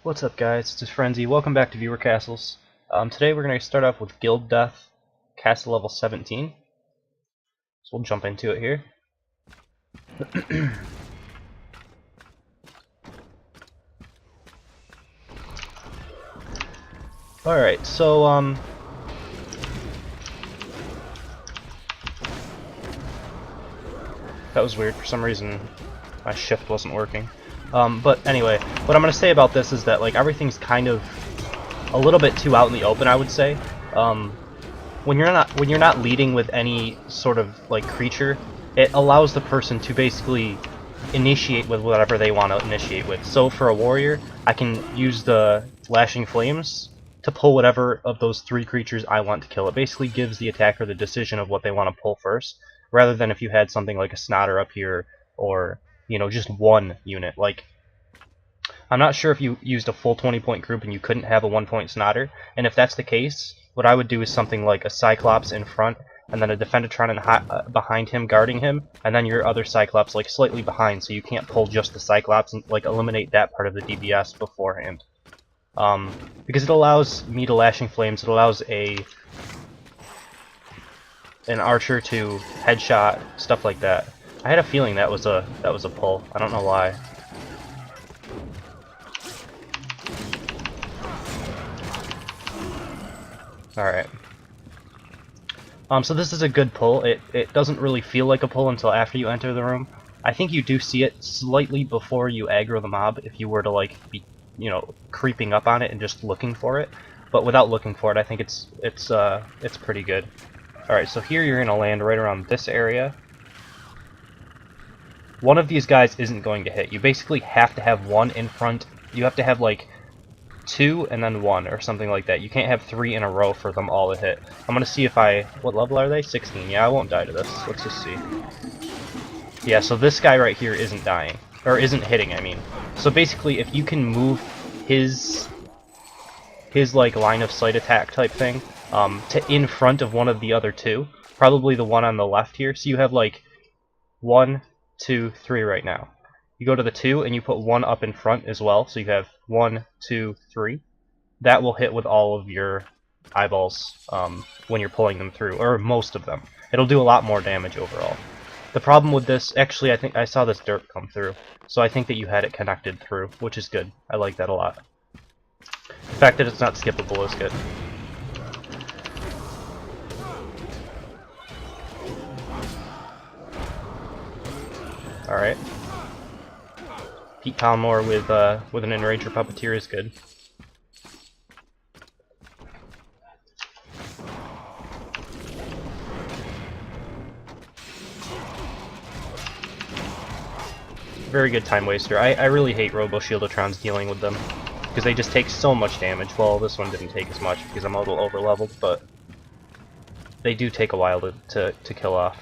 What's up, guys? It's Frenzy. Welcome back to Viewer Castles. Today we're going to start off with Guildeath Castle level 17. So we'll jump into it here. Alright, so that was weird. For some reason my shift wasn't working. But anyway, what I'm going to say about this is that everything's kind of a little bit too out in the open, I would say. When you're not leading with any sort of creature, it allows the person to basically initiate with whatever they want to initiate with. So for a warrior, I can use the Lashing Flames to pull whatever of those 3 creatures I want to kill. It basically gives the attacker the decision of what they want to pull first, rather than if you had something like a Snotter up here, or just one unit. I'm not sure if you used a full 20-point group and you couldn't have a 1-point Snotter, and if that's the case, what I would do is something like a Cyclops in front, and then a Defendertron behind him guarding him, and then your other Cyclops slightly behind, so you can't pull just the Cyclops and eliminate that part of the DBS beforehand. Because it allows me to Lashing Flames, it allows an archer to headshot, stuff like that. I had a feeling that was a pull. I don't know why. Alright. So this is a good pull. It doesn't really feel like a pull until after you enter the room. I think you do see it slightly before you aggro the mob if you were to be, creeping up on it and just looking for it. But without looking for it, I think it's pretty good. Alright, so here you're gonna land right around this area. One of these guys isn't going to hit. You basically have to have one in front. You have to have 2 and then 1 or something like that. You can't have 3 in a row for them all to hit. I'm gonna see if what level are they? 16. Yeah, I won't die to this. Let's just see. Yeah, so this guy right here isn't dying. Or isn't hitting, I mean. So basically, if you can move his line of sight attack type thing to in front of one of the other 2, probably the one on the left here, so you have 1, 2, 3 right now. You go to the 2 and you put 1 up in front as well, so you have 1, 2, 3. That will hit with all of your eyeballs when you're pulling them through, or most of them. It'll do a lot more damage overall. The problem with this, actually, I think I saw this dirt come through, so I think that you had it connected through, which is good. I like that a lot. The fact that it's not skippable is good. Alright. Pete Palmore with an Enrager Puppeteer is good. Very good time waster. I really hate Robo Shieldotrons dealing with them, because they just take so much damage. Well, this one didn't take as much because I'm a little over leveled, but they do take a while to kill off.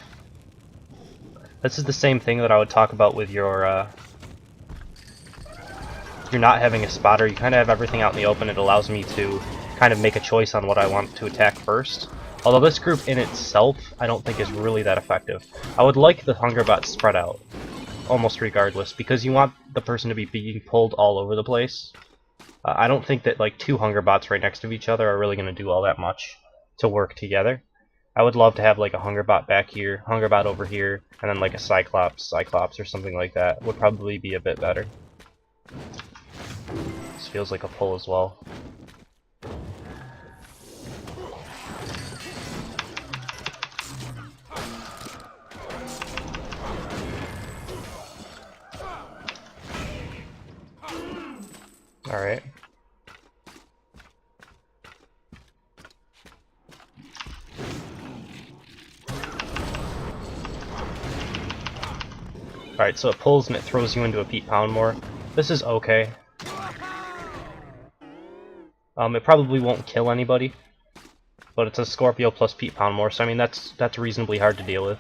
This is the same thing that I would talk about with your you're not having a spotter. You kind of have everything out in the open. It allows me to kind of make a choice on what I want to attack first. Although this group in itself, I don't think is really that effective. I would like the Hunger Bot spread out, almost regardless, because you want the person to be being pulled all over the place. I don't think that 2 Hunger Bots right next to each other are really going to do all that much to work together. I would love to have a Hunger Bot back here, Hunger Bot over here, and then a Cyclops or something like that would probably be a bit better. This feels like a pull as well. Alright. Alright, so it pulls and it throws you into a Pete Poundmore. This is okay. It probably won't kill anybody, but it's a Scorpio plus Pete Poundmore, so I mean that's reasonably hard to deal with.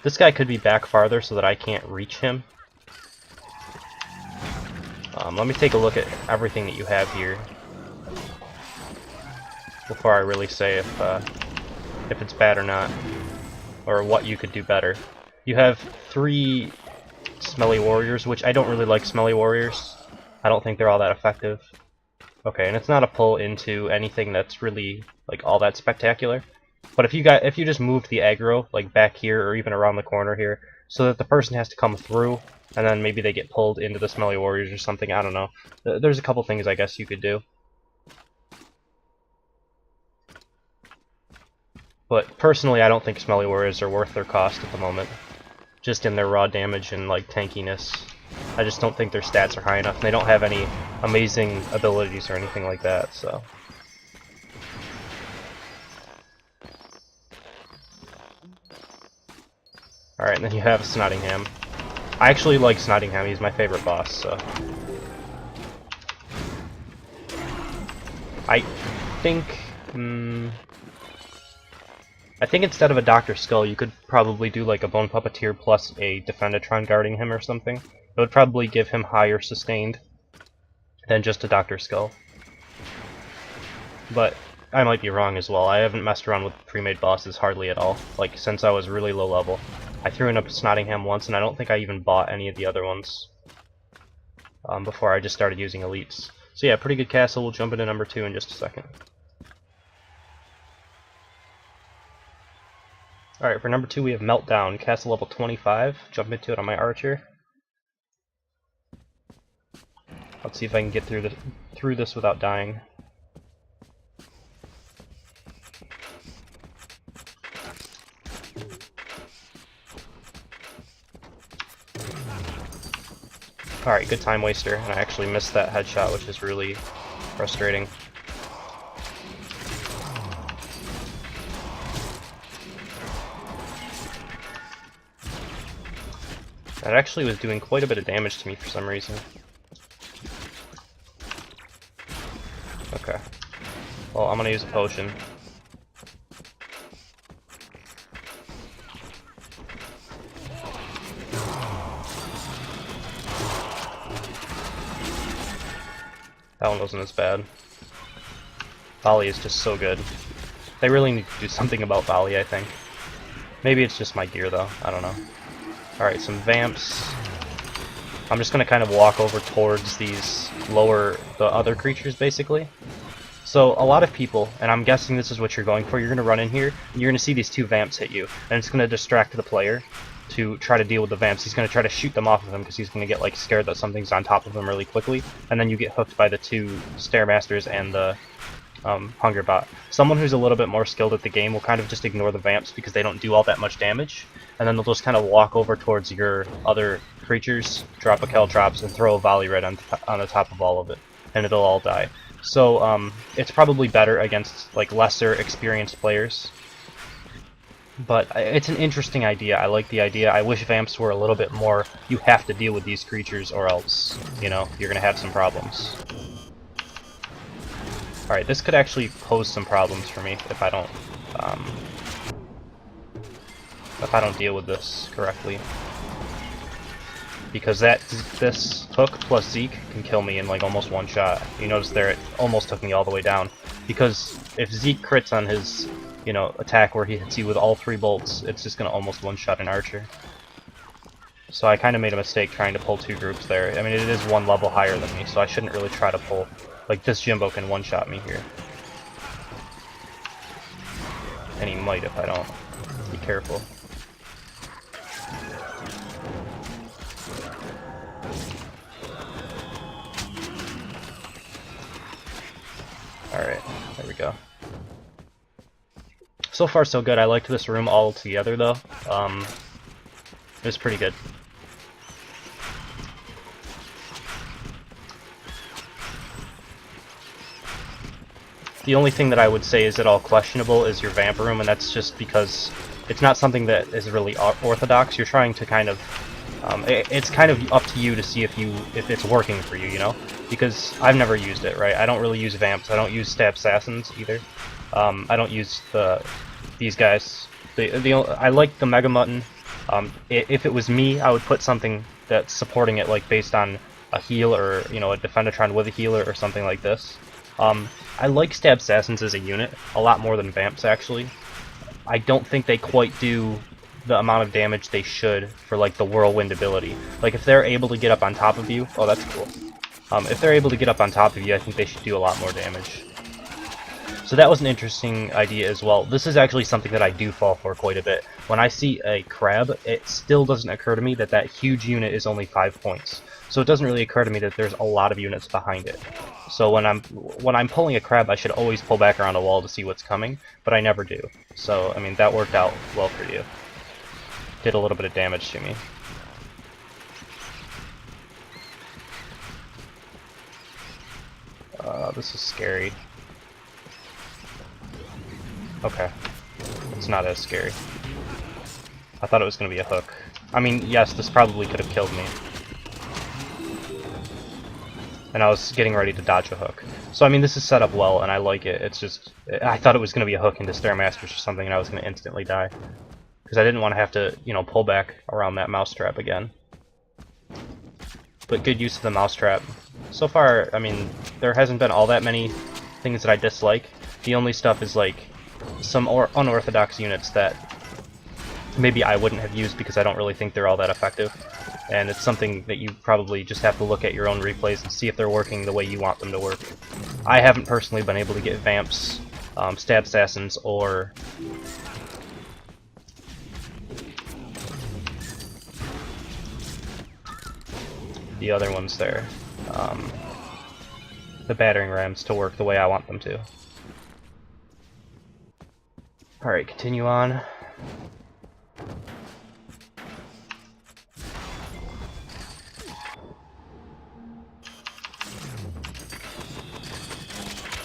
This guy could be back farther so that I can't reach him. Let me take a look at everything that you have here before I really say if it's bad or not, or what you could do better. You have 3 Smelly Warriors, which I don't really like Smelly Warriors. I don't think they're all that effective. Okay, and it's not a pull into anything that's really like all that spectacular. But if you just moved the aggro like back here or even around the corner here, so that the person has to come through, and then maybe they get pulled into the Smelly Warriors or something. I don't know. There's a couple things I guess you could do. But personally, I don't think Smelly Warriors are worth their cost at the moment. Just in their raw damage and like tankiness. I just don't think their stats are high enough, and they don't have any amazing abilities or anything like that, so. Alright, and then you have Snottingham. I actually like Snottingham, he's my favorite boss, so. I think instead of a Dr. Skull, you could probably do like a Bone Puppeteer plus a Defendatron guarding him or something. It would probably give him higher sustained than just a Dr. Skull. But I might be wrong as well. I haven't messed around with pre-made bosses hardly at all, like since I was really low level. I threw in a Snottingham once, and I don't think I even bought any of the other ones before I just started using elites. So yeah, pretty good castle. We'll jump into number 2 in just a second. Alright, for number 2 we have Meltdown, castle level 25. Jump into it on my archer. Let's see if I can get through this without dying. Alright, good time waster, and I actually missed that headshot, which is really frustrating. That actually was doing quite a bit of damage to me for some reason. Okay. Well, I'm gonna use a potion. That one wasn't as bad. Volley is just so good. They really need to do something about Volley, I think. Maybe it's just my gear, though. I don't know. Alright, some Vamps. I'm just going to kind of walk over towards these the other creatures, basically. So, a lot of people, and I'm guessing this is what you're going for, you're going to run in here, and you're going to see these 2 Vamps hit you, and it's going to distract the player to try to deal with the Vamps. He's going to try to shoot them off of him because he's going to get like scared that something's on top of him really quickly, and then you get hooked by the 2 Stairmasters and the Hunger Bot. Someone who's a little bit more skilled at the game will kind of just ignore the Vamps because they don't do all that much damage, and then they'll just kind of walk over towards your other creatures, drop a Caltrops, and throw a Volley right on the top of all of it, and it'll all die. So it's probably better against like lesser experienced players. But it's an interesting idea. I like the idea. I wish Vamps were a little bit more, you have to deal with these creatures or else, you know, you're going to have some problems. Alright, this could actually pose some problems for me if I don't deal with this correctly. Because this hook plus Zeke can kill me in like almost one shot. You notice there it almost took me all the way down. Because if Zeke crits on his, you know, attack where he hits you with all 3 bolts, it's just going to almost one-shot an archer. So I kind of made a mistake trying to pull 2 groups there. I mean, it is 1 level higher than me, so I shouldn't really try to pull. Like, this Jimbo can one-shot me here. And he might if I don't. Be careful. Alright, there we go. So far so good. I liked this room all together though. It was pretty good. The only thing that I would say is at all questionable is your Vamp room, and that's just because it's not something that is really orthodox. You're trying to kind of it's kind of up to you to see if it's working for you, you know? Because I've never used it, right? I don't really use Vamps. I don't use Stab Assassins either. I don't use these guys. I like the Mega Mutton. If it was me, I would put something that's supporting it, like based on a heal or, you know, a Defendatron with a healer or something like this. I like Stab Assassins as a unit a lot more than Vamps, actually. I don't think they quite do the amount of damage they should for, like, the Whirlwind ability. Like, if they're able to get up on top of you, oh, that's cool. If they're able to get up on top of you, I think they should do a lot more damage. So that was an interesting idea as well. This is actually something that I do fall for quite a bit. When I see a crab, it still doesn't occur to me that that huge unit is only 5 points. So it doesn't really occur to me that there's a lot of units behind it. So when I'm pulling a crab, I should always pull back around a wall to see what's coming, but I never do. So, I mean, that worked out well for you. Did a little bit of damage to me. This is scary. Okay. It's not as scary. I thought it was going to be a hook. I mean, yes, this probably could have killed me. And I was getting ready to dodge a hook. So, I mean, this is set up well, and I like it. It's just, I thought it was going to be a hook into Stairmasters or something, and I was going to instantly die. Because I didn't want to have to, you know, pull back around that mousetrap again. But good use of the mousetrap. So far, I mean, there hasn't been all that many things that I dislike. The only stuff is, like, some unorthodox units that maybe I wouldn't have used because I don't really think they're all that effective. And it's something that you probably just have to look at your own replays and see if they're working the way you want them to work. I haven't personally been able to get Vamps, Stab Assassins, or the other ones there, the Battering Rams, to work the way I want them to. Alright, continue on.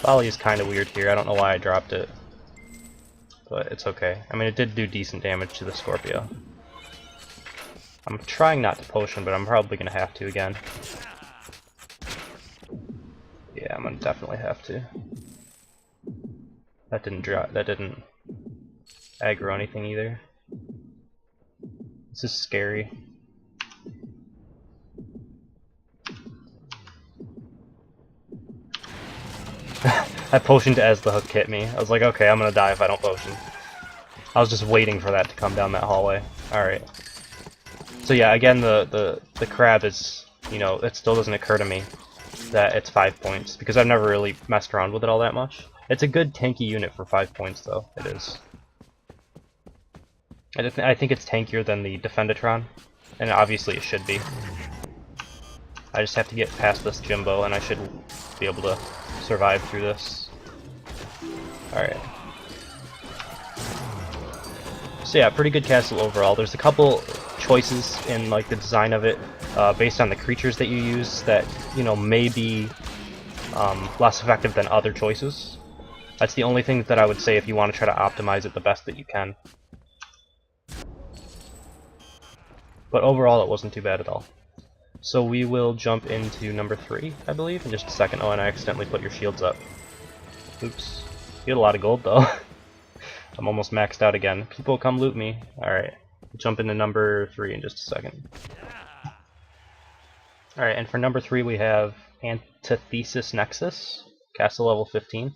Volley is kind of weird here. I don't know why I dropped it, but it's okay. I mean, it did do decent damage to the Scorpio. I'm trying not to potion, but I'm probably going to have to again. Yeah, I'm going to definitely have to. That didn't drop. That didn't aggro anything either. This is scary. I potioned as the hook hit me. I was like, okay, I'm gonna die if I don't potion. I was just waiting for that to come down that hallway. Alright. So yeah, again, the crab is, you know, it still doesn't occur to me that it's 5 points, because I've never really messed around with it all that much. It's a good tanky unit for 5 points, though. It is. I think it's tankier than the Defendatron, and obviously it should be. I just have to get past this Jimbo, and I should be able to survive through this. Alright. So yeah, pretty good castle overall. There's a couple choices in like the design of it, based on the creatures that you use, that, you know, may be less effective than other choices. That's the only thing that I would say if you want to try to optimize it the best that you can. But overall, it wasn't too bad at all. So we will jump into number 3, I believe, in just a second. Oh, and I accidentally put your shields up. Oops. You get a lot of gold, though. I'm almost maxed out again. People come loot me. Alright. Jump into number 3 in just a second. Alright, and for number 3 we have AntithesisNexus Castle level 15.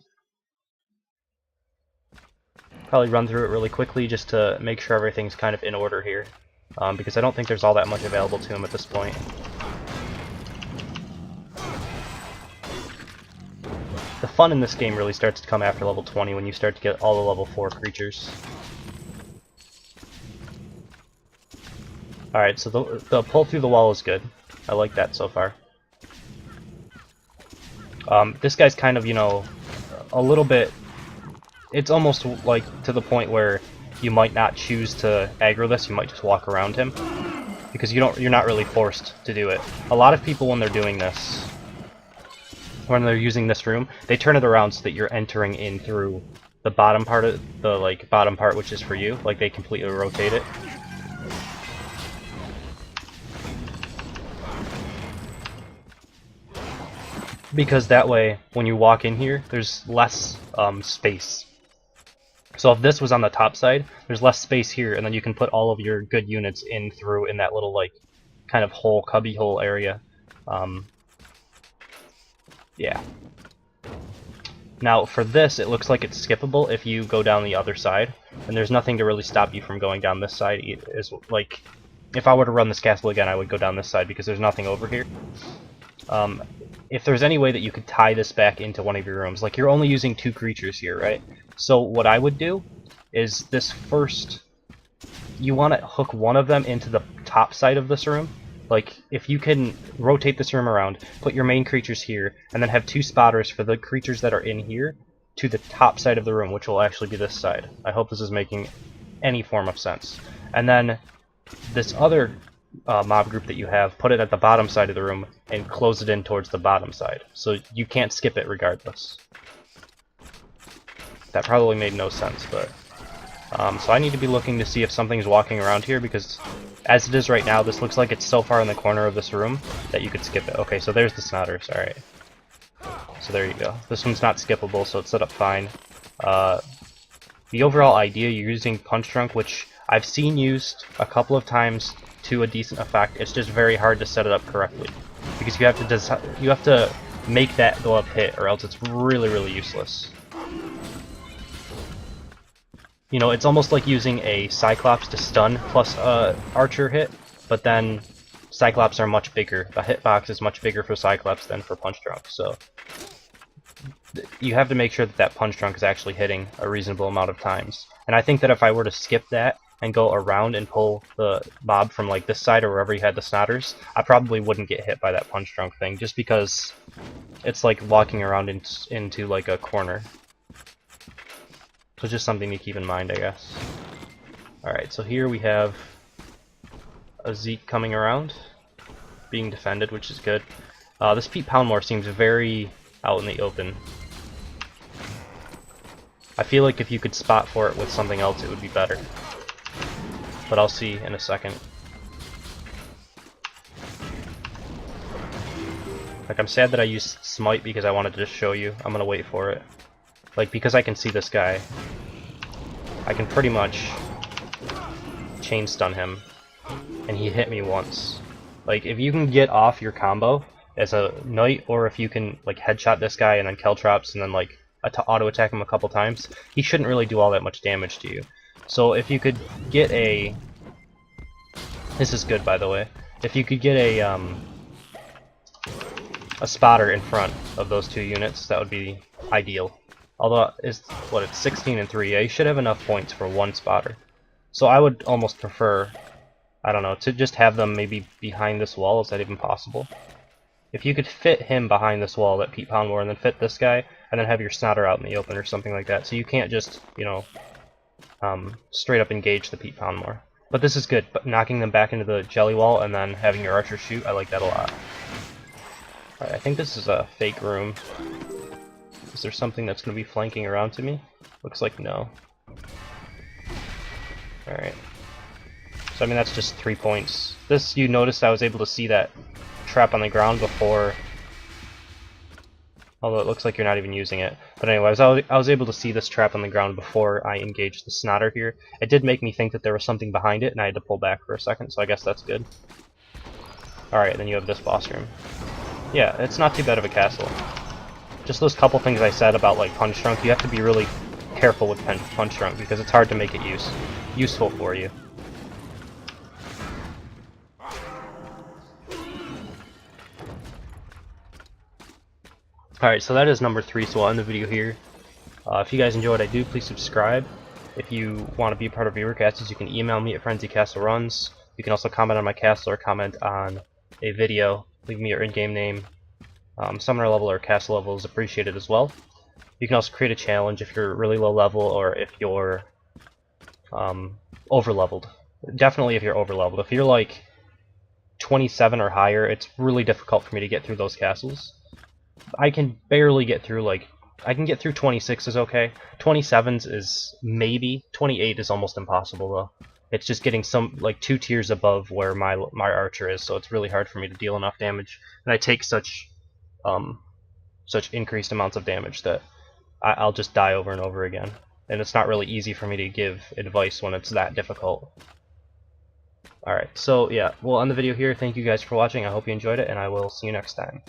Probably run through it really quickly just to make sure everything's kind of in order here. Because I don't think there's all that much available to him at this point. The fun in this game really starts to come after level 20 when you start to get all the level 4 creatures. Alright, so the pull through the wall is good. I like that so far. This guy's kind of, you know, a little bit... It's almost like to the point where you might not choose to aggro this, you might just walk around him. Because you're not really forced to do it. A lot of people when they're doing this, when they're using this room, they turn it around so that you're entering in through the bottom part of the bottom part, which is for you. Like they completely rotate it. Because that way, when you walk in here, there's less space. So if this was on the top side, there's less space here, and then you can put all of your good units in through in that little, like, kind of hole, cubby hole area. Yeah. Now, for this, it looks like it's skippable if you go down the other side, and there's nothing to really stop you from going down this side. Like, if I were to run this castle again, I would go down this side because there's nothing over here. if there's any way that you could tie this back into one of your rooms. Like, you're only using 2 creatures here, right? So what I would do is this first, you want to hook one of them into the top side of this room. Like, if you can rotate this room around, put your main creatures here, and then have 2 spotters for the creatures that are in here to the top side of the room, which will actually be this side. I hope this is making any form of sense. And then this other mob group that you have, put it at the bottom side of the room and close it in towards the bottom side. So you can't skip it regardless. That probably made no sense, but... so I need to be looking to see if something's walking around here, because as it is right now, this looks like it's so far in the corner of this room that you could skip it. Okay, so there's the snotters, alright. So there you go. This one's not skippable, so it's set up fine. The overall idea, you're using Punch Drunk, which I've seen used a couple of times to a decent effect. It's just very hard to set it up correctly, because you have to make that go up hit, or else it's really, really useless. You know, it's almost like using a Cyclops to stun plus Archer hit, but then Cyclops are much bigger. The hitbox is much bigger for Cyclops than for Punch Drunk, so you have to make sure that that Punch Drunk is actually hitting a reasonable amount of times. And I think that if I were to skip that and go around and pull the mob from like this side or wherever you had the snotters, I probably wouldn't get hit by that Punch Drunk thing, just because it's like walking around into like a corner. So just something to keep in mind, I guess. Alright, so here we have a Zeke coming around, being defended, which is good. This Pete Poundmore seems very out in the open. I feel like if you could spot for it with something else, it would be better. But I'll see in a second. Like, I'm sad that I used Smite because I wanted to just show you. I'm gonna wait for it. Like, because I can see this guy, I can pretty much chain stun him, and he hit me once. Like, if you can get off your combo as a knight, or if you can like headshot this guy and then Caltrops and then like auto attack him a couple times, he shouldn't really do all that much damage to you. So if you could get a, this is good by the way, if you could get a spotter in front of those 2 units, that would be ideal. Although it's 16 and 3. Yeah, you should have enough points for 1 spotter. So I would almost prefer, I don't know, to just have them maybe behind this wall. Is that even possible? If you could fit him behind this wall, that Pete Poundmore, and then fit this guy, and then have your snotter out in the open or something like that. So you can't just, you know, straight up engage the Pete Poundmore. But this is good. But knocking them back into the jelly wall and then having your archer shoot, I like that a lot. Alright, I think this is a fake room. Is there something that's going to be flanking around to me? Looks like no. Alright. So I mean, that's just 3 points. This, you noticed I was able to see that trap on the ground before, although it looks like you're not even using it. But anyways, I was able to see this trap on the ground before I engaged the snotter here. It did make me think that there was something behind it, and I had to pull back for a second, so I guess that's good. Alright, then you have this boss room. Yeah, it's not too bad of a castle. Just those couple things I said about like Punch Drunk, you have to be really careful with Punch Drunk because it's hard to make it useful for you. Alright, so that is number 3, so I'll end the video here. If you guys enjoy what I do, please subscribe. If you want to be part of ViewerCasts, you can email me at frenzycastleruns. You can also comment on my castle or comment on a video. Leave me your in-game name. Summoner level or castle level is appreciated as well. You can also create a challenge if you're really low level or if you're over leveled. Definitely if you're over leveled. If you're like 27 or higher, it's really difficult for me to get through those castles. I can barely get through, like, I can get through 26 is okay. 27s is maybe. 28 is almost impossible though. It's just getting some, like, 2 tiers above where my archer is, so it's really hard for me to deal enough damage. And I take such increased amounts of damage that I'll just die over and over again. And it's not really easy for me to give advice when it's that difficult. Alright, so yeah, we'll end the video here. Thank you guys for watching. I hope you enjoyed it, and I will see you next time.